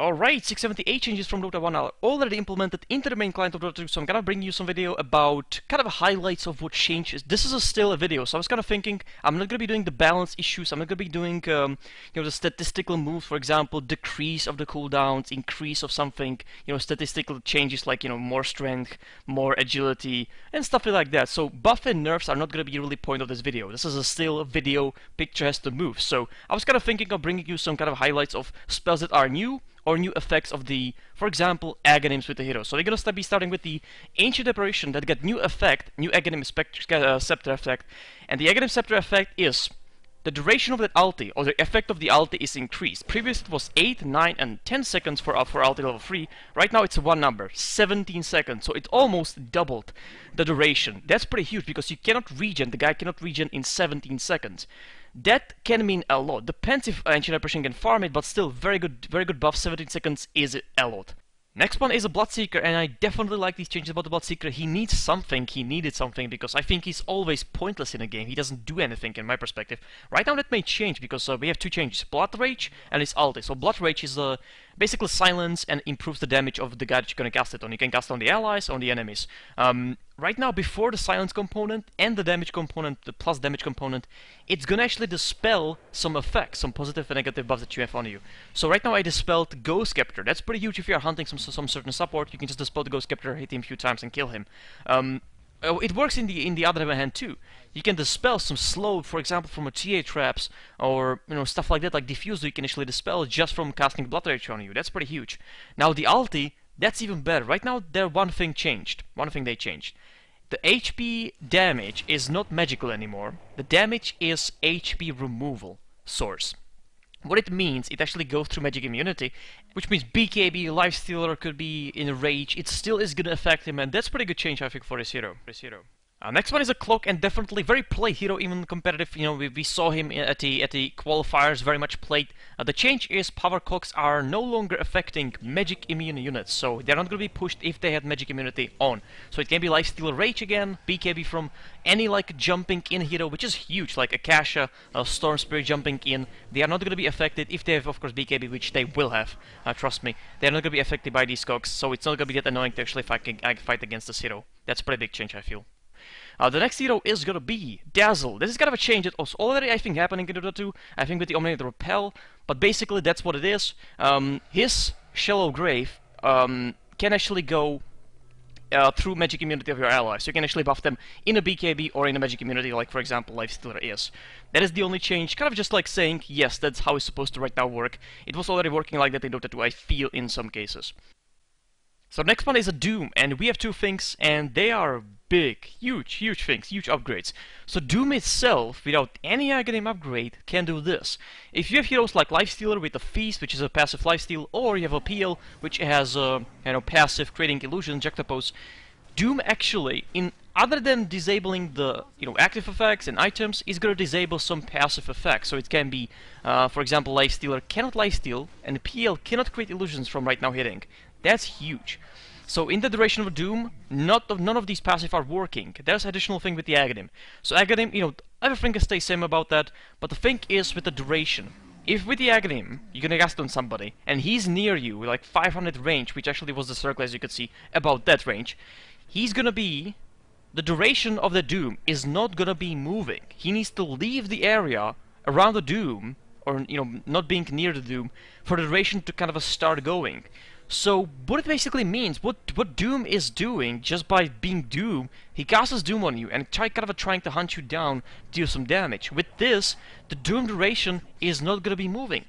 Alright, 678 changes from Dota 1 are already implemented into the main client of Dota 2, so I'm gonna bring you some video about kind of highlights of what changes. This is still a video, so I was kind of thinking I'm not gonna be doing the balance issues, I'm not gonna be doing the statistical moves, for example, decrease of the cooldowns, increase of something, statistical changes like, more strength, more agility, and stuff like that. So buff and nerfs are not gonna be really point of this video. This is still a video, picture has to move. So I was kind of thinking of bringing you some kind of highlights of spells that are new, or new effects of the, for example, Aganems with the hero. So we're gonna be starting with the Ancient Apparition that get new effect, new Aganem Scepter effect, and the Aganem Scepter effect is the duration of that ulti, or the effect of the ulti is increased. Previously it was 8, 9, and 10 seconds for ulti level 3. Right now it's one number, 17 seconds, so it almost doubled the duration. That's pretty huge because you cannot regen, the guy cannot regen in 17 seconds. That can mean a lot. Depends if Ancient Apparition can farm it, but still very good buff. 17 seconds is a lot. Next one is a Bloodseeker, and I definitely like these changes about the Bloodseeker. He needs something, he needed something, because I think he's always pointless in a game. He doesn't do anything in my perspective. Right now that may change, because we have two changes, Blood Rage and his ulti. So Blood Rage is basically silence and improves the damage of the guy that you're gonna cast it on. You can cast it on the allies, on the enemies. Right now, before the silence component and the damage component, the plus damage component, it's gonna actually dispel some effects, some positive and negative buffs that you have on you. So right now I dispelled Ghost Captor. That's pretty huge if you are hunting some certain support. You can just dispel the Ghost Captor, hit him a few times and kill him. It works in the other hand too. You can dispel some slow, for example, from a TA traps or stuff like that, like Diffuser. You can actually dispel just from casting Blood Rage on you. That's pretty huge. Now the ulti, that's even better. Right now, one thing they changed. The HP damage is not magical anymore. The damage is HP removal source. What it means, it actually goes through magic immunity, which means BKB, Lifestealer could be in rage. It still is gonna affect him, and that's pretty good change, I think, for this hero. Next one is a Cloak, and definitely very played hero, even competitive. We saw him at the qualifiers, very much played. The change is power clocks are no longer affecting magic immune units, so they're not going to be pushed if they had magic immunity on. So it can be Lifesteal Rage again, BKB from any like jumping in hero, which is huge, like Akasha, Storm Spirit jumping in. They are not going to be affected if they have, of course, BKB, which they will have. Trust me, they're not going to be affected by these cogs, so it's not going to be that annoying to actually fight against this hero. That's a pretty big change, I feel. The next hero is gonna be Dazzle. This is kind of a change that was already, I think, happening in Dota 2. I think with the Omniated Repel, but basically that's what it is. His Shallow Grave can actually go through magic immunity of your allies. So you can actually buff them in a BKB or in a magic immunity, like for example Lifestealer is. That is the only change, kind of just like saying, yes, that's how it's supposed to right now work. It was already working like that in Dota 2, I feel, in some cases. So next one is a Doom, and we have two things, and they are big, huge things, huge upgrades. So Doom itself, without any Aghanim upgrade, can do this. If you have heroes like Lifestealer with a Feast, which is a passive lifesteal, or you have a PL, which has a passive creating illusion juxtapose, Doom actually, other than disabling the active effects and items, is going to disable some passive effects. So it can be, for example, Lifestealer cannot lifesteal, and PL cannot create illusions from right now hitting. That's huge. So in the duration of Doom, none of these passive are working. There's additional thing with the Aghanim. So Aghanim, everything can stay same about that, but the thing is with the duration. If with the Aghanim, you're gonna cast on somebody, and he's near you with like 500 range, which actually was the circle as you could see, about that range, he's gonna be, the duration of the Doom is not gonna be moving. He needs to leave the area around the Doom, or not being near the Doom, for the duration to kind of start going. So what it basically means, what Doom is doing, just by being Doom, he casts Doom on you and trying to hunt you down, deal some damage. With this, the Doom duration is not gonna be moving.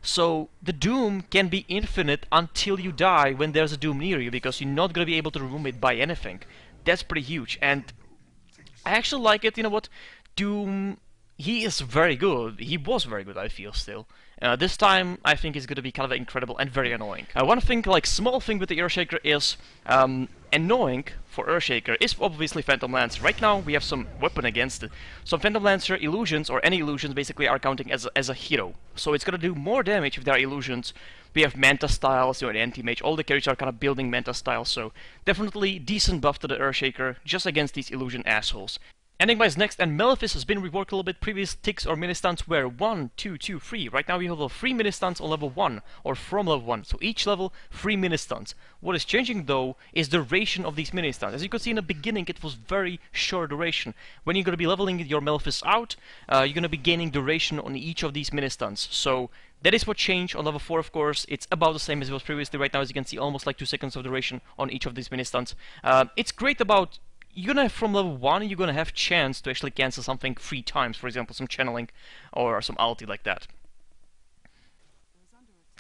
So the Doom can be infinite until you die when there's a Doom near you, because you're not gonna be able to remove it by anything. That's pretty huge, and I actually like it. You know what? Doom, he is very good. He was very good, I feel, still. This time, I think he's going to be kind of incredible and very annoying. One thing, like small thing with the Earthshaker is, annoying for Earthshaker is obviously Phantom Lancer. Right now, we have some weapon against it. So Phantom Lancer illusions, or any illusions, basically are counting as a hero. So it's going to do more damage if there are illusions. We have Manta styles, an anti-mage, all the characters are kind of building Manta styles, so definitely decent buff to the Earthshaker, just against these illusion assholes. Enigma is next, and Memphis has been reworked a little bit. Previous ticks or mini stunts were 1, 2, 2, 3. Right now we have 3 mini stunts on level 1, or from level 1. So each level, 3 mini stunts. What is changing though is the duration of these mini stunts. As you can see in the beginning, it was very short duration. When you're going to be leveling your Memphis out, you're going to be gaining duration on each of these mini stunts. So that is what changed on level 4, of course. It's about the same as it was previously. Right now, as you can see, almost like 2 seconds of duration on each of these mini stunts. It's great about... You're gonna have from level 1, you're gonna have chance to actually cancel something 3 times, for example, some channeling or some ulti like that.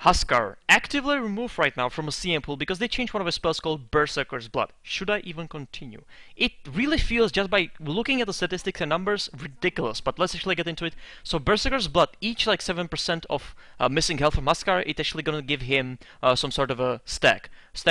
Huskar, actively removed right now from a CM pool because they changed one of his spells called Berserker's Blood. Should I even continue? It really feels, just by looking at the statistics and numbers, ridiculous, but let's actually get into it. So Berserker's Blood, each like 7% of missing health from Huskar, it's actually gonna give him some sort of a stack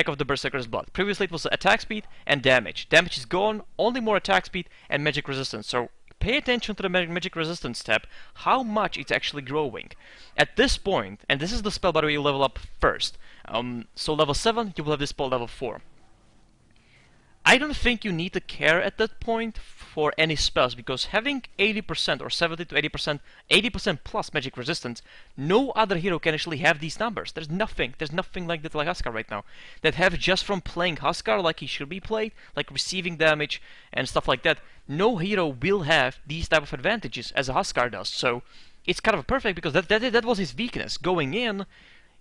of the Berserker's Blood. Previously it was attack speed and damage. Damage is gone, only more attack speed and magic resistance. So pay attention to the magic resistance tab, how much it's actually growing. At this point, and this is the spell by the way you level up first, so level 7 you will have this spell level 4. I don't think you need to care at that point for any spells, because having 80% or 70 to 80% plus magic resistance, no other hero can actually have these numbers. There's nothing like that like Huskar right now, that have just from playing Huskar like he should be played, like receiving damage and stuff like that. No hero will have these type of advantages as a Huskar does, so it's kind of perfect because that was his weakness. Going in,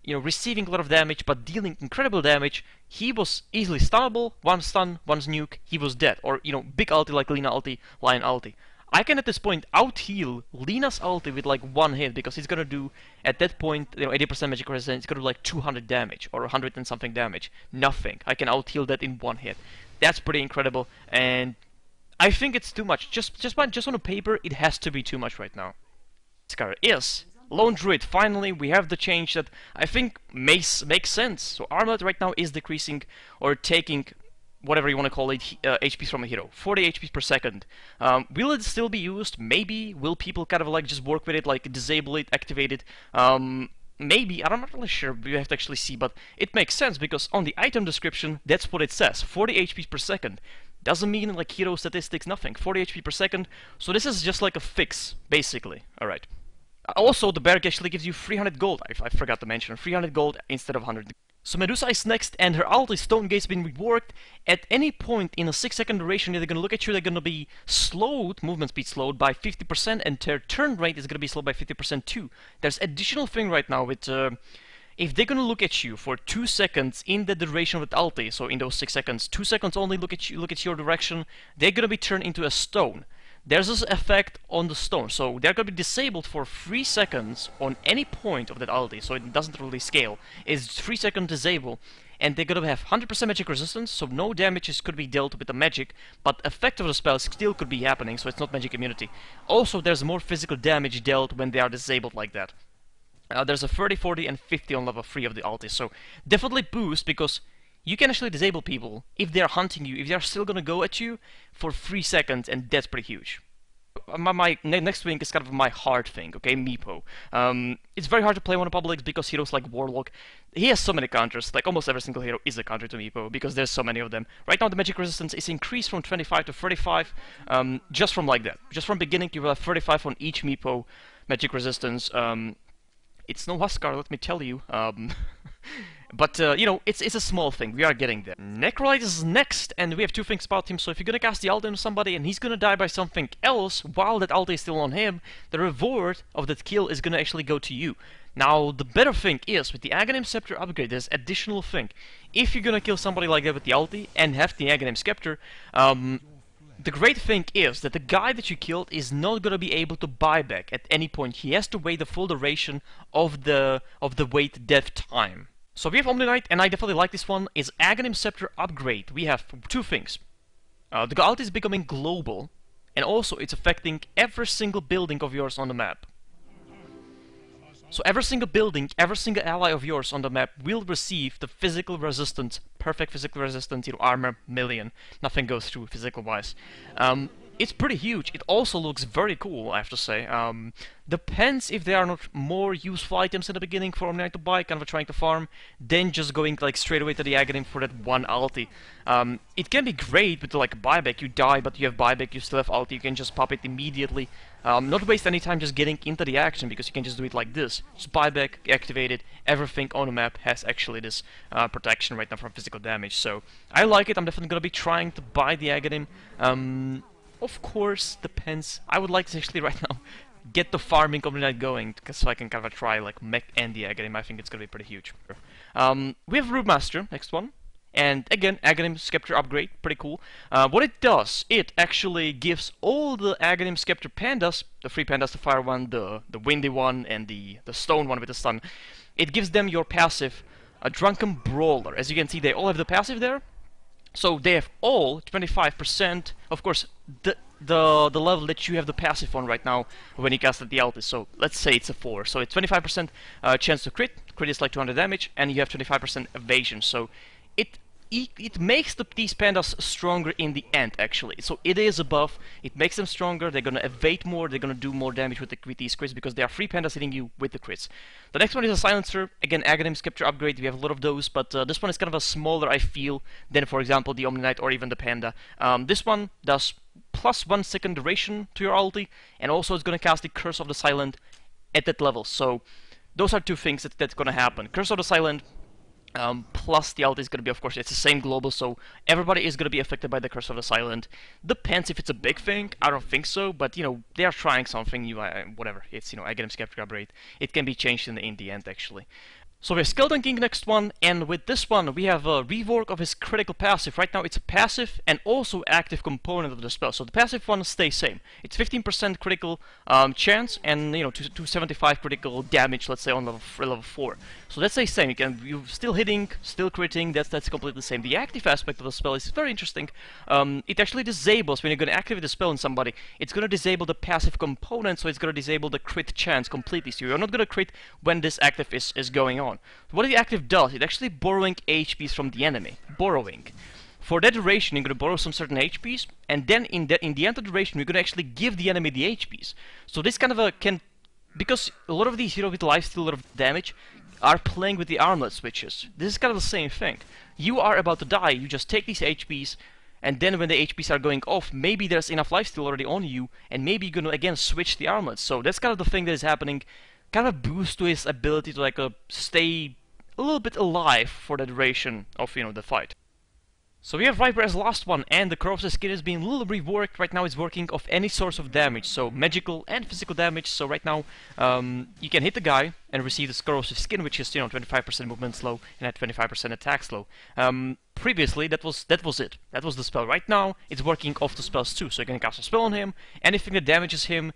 you know, receiving a lot of damage but dealing incredible damage, he was easily stunnable. One stun, one nuke, he was dead. Or, you know, big ulti like Lina ulti, Lion ulti. I can at this point out-heal Lina's ulti with like one hit because he's gonna do, at that point, you know, 80% magic resistance, it's gonna do like 200 damage or 100 and something damage. Nothing. I can out-heal that in one hit. That's pretty incredible, and I think it's too much. Just on the paper, it has to be too much right now. Scar is Lone Druid. Finally, we have the change that I think makes sense. So Armlet right now is decreasing or taking whatever you want to call it, HP from a hero. 40 HP per second. Will it still be used? Maybe. Will people kind of like just work with it, like disable it, activate it? Maybe. I'm not really sure. We have to actually see, but it makes sense because on the item description, that's what it says. 40 HP per second. Doesn't mean like hero statistics, nothing. 40 HP per second. So this is just like a fix, basically. Alright. Also, the Berg actually gives you 300 gold. I forgot to mention 300 gold instead of 100. So Medusa is next, and her ulti Stone Gate's been reworked. At any point in a 6-second duration, they're gonna look at you, they're gonna be slowed, movement speed slowed by 50%, and their turn rate is gonna be slowed by 50% too. There's additional thing right now with if they're gonna look at you for 2 seconds in the duration of the ulti, so in those 6 seconds, 2 seconds only look at your direction, they're gonna be turned into a stone. There's this effect on the stone, so they're gonna be disabled for 3 seconds on any point of that ulti, so it doesn't really scale. It's 3 second disable, and they're gonna have 100% magic resistance, so no damages could be dealt with the magic, but effect of the spell still could be happening, so it's not magic immunity. Also, there's more physical damage dealt when they are disabled like that. There's a 30, 40, and 50 on level 3 of the ulti, so definitely boost, because you can actually disable people if they're hunting you, if they're still gonna go at you for 3 seconds, and that's pretty huge. My next thing is kind of my hard thing, okay, Meepo. It's very hard to play on the publics because heroes like Warlock, he has so many counters, like almost every single hero is a counter to Meepo because there's so many of them. Right now the magic resistance is increased from 25 to 35, just from like that. Just from beginning you will have 35 on each Meepo magic resistance. It's no Huskar, let me tell you. But, you know, it's a small thing. We are getting there. Necrolite is next, and we have 2 things about him. So if you're gonna cast the ulti on somebody and he's gonna die by something else while that ulti is still on him, the reward of that kill is gonna actually go to you. Now, the better thing is, with the Ganem Scepter upgrade, there's additional thing. If you're gonna kill somebody like that with the ulti and have the Ganem Scepter, the great thing is that the guy that you killed is not gonna be able to buy back at any point. He has to wait the full duration of the wait death time. So we have Omni-Knight, and I definitely like this one, is Ganem Scepter upgrade. We have 2 things. The ult is becoming global, and also it's affecting every single building of yours on the map. So every single building, every single ally of yours on the map will receive the physical resistance, perfect physical resistance, you know, armor, million. Nothing goes through physical-wise. it's pretty huge. It also looks very cool, I have to say. Depends if there are not more useful items in the beginning for Omni Knight to buy, kind of trying to farm, then just going like straight away to the Ganem for that one ulti. It can be great with like buyback. You die, but you have buyback, you still have ulti, you can just pop it immediately. Not waste any time just getting into the action, because you can just do it like this. Just buyback, activate it, everything on the map has actually this protection right now from physical damage. So I like it. I'm definitely going to be trying to buy the Ganem. Of course, depends. I would like to actually right now get the farming Omni Knight going, so I can kind of try like mech and the Ganem. I think it's going to be pretty huge. We have Root Master, next one. And again, Ganem Scepter upgrade, pretty cool. What it does, it actually gives all the Ganem Scepter pandas, the free pandas, the fire one, the windy one, and the stone one with the stun, it gives them your passive, a Drunken Brawler. As you can see, they all have the passive there. So they have all 25%, of course, the level that you have the passive on right now when you cast the ulti. So let's say it's a 4, so it's 25% chance to crit is like 200 damage, and you have 25% evasion, so it makes these pandas stronger in the end, actually. So it is a buff, it makes them stronger, they're gonna evade more, they're gonna do more damage with these crits, because they are free pandas hitting you with the crits. The next one is a Silencer, again, Ganem Scepter upgrade, we have a lot of those, but this one is kind of a smaller, I feel, than, for example, the Omni Knight or even the Panda. This one does plus 1 second duration to your ulti, and also it's gonna cast the Curse of the Silent at that level. So those are two things that's gonna happen. Curse of the Silent, plus the ulti is going to be, of course, it's the same global, so everybody is going to be affected by the Curse of the Silent. Depends if it's a big thing, I don't think so, but, you know, they are trying something, whatever, it's, you know, Ganem Scepter upgrade. It can be changed in the end, actually. So we have Skeleton King next one, and with this one we have a rework of his critical passive. Right now it's a passive and also active component of the spell. So the passive one stays same. It's 15% critical chance and, you know, 275 critical damage, let's say, on level 4. So that stays same. You're still hitting, still critting, that's completely the same. The active aspect of the spell is very interesting. It actually disables, when you're going to activate the spell on somebody, it's going to disable the passive component, so it's going to disable the crit chance completely. So you're not going to crit when this active is going on. What the active does, it's actually borrowing HPs from the enemy. Borrowing. For that duration, you're going to borrow some certain HPs, and then in the end of the duration, you're going to actually give the enemy the HPs. So this kind of because a lot of these heroes with lifesteal, a lot of damage, are playing with the Armlet switches. This is kind of the same thing. You are about to die, you just take these HPs, and then when the HPs are going off, maybe there's enough lifesteal already on you, and maybe you're going to again switch the Armlet. So that's kind of the thing that is happening. Kind of boost to his ability to like stay a little bit alive for the duration of, you know, the fight. So we have Viper as the last one, and the corrosive skin has been a little reworked. Right now it's working off any source of damage, so magical and physical damage. So right now you can hit the guy and receive this corrosive skin, which is, you know, 25% movement slow and at 25% attack slow. Previously that was it. That was the spell. Right now it's working off the spells too, so you can cast a spell on him. Anything that damages him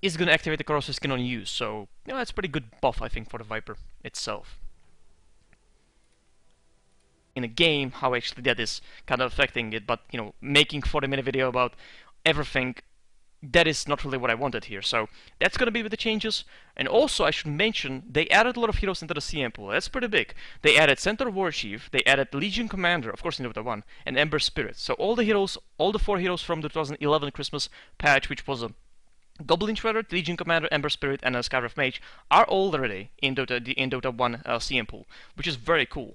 is going to activate the corrosive skin on you. So, you know, that's a pretty good buff, I think, for the Viper itself. In a game, how actually that is kind of affecting it, but, you know, making 40-minute video about everything, that is not really what I wanted here. So that's going to be with the changes. And also, I should mention, they added a lot of heroes into the CM pool. That's pretty big. They added Centaur Warchief, they added Legion Commander, of course in Dota 1, and Ember Spirit. So all the heroes, all the 4 heroes from the 2011 Christmas patch, which was a Goblin Shredder, Legion Commander, Ember Spirit, and a Skywrath Mage, are already in Dota 1 CM pool, which is very cool.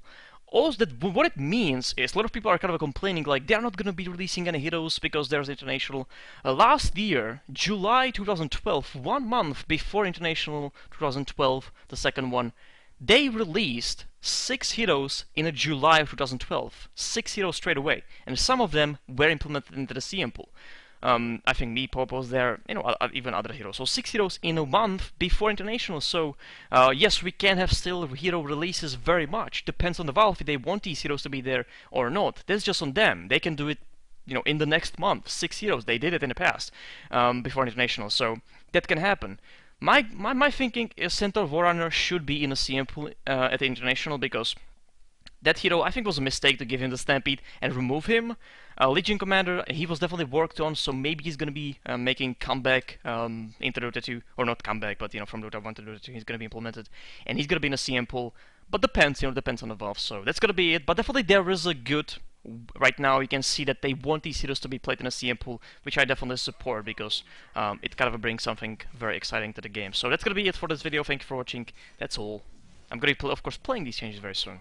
Also, what it means is a lot of people are kind of complaining like they're not going to be releasing any heroes because there's International. Last year, July 2012, 1 month before International 2012, the second one, they released 6 heroes in July of 2012. 6 heroes straight away, and some of them were implemented into the CM pool. I think me, Pop was there, you know, even other heroes. So 6 heroes in a month before International. So yes, we can have still hero releases very much. Depends on the Valve if they want these heroes to be there or not. That's just on them. They can do it, you know, in the next month. 6 heroes. They did it in the past before International. So that can happen. My thinking is Centaur Warrunner should be in a CM pool at the International, because that hero, I think, was a mistake to give him the Stampede and remove him. Legion Commander, he was definitely worked on, so maybe he's going to be making comeback into Dota 2, or not comeback, but, you know, from Dota 1 to Dota 2, he's going to be implemented, and he's going to be in a CM pool, but depends, you know, depends on the Valve, so that's going to be it. But definitely there is a good right now you can see that they want these heroes to be played in a CM pool, which I definitely support because it kind of brings something very exciting to the game. So that's gonna be it for this video. Thank you for watching. That's all. I'm gonna be, of course, playing these changes very soon.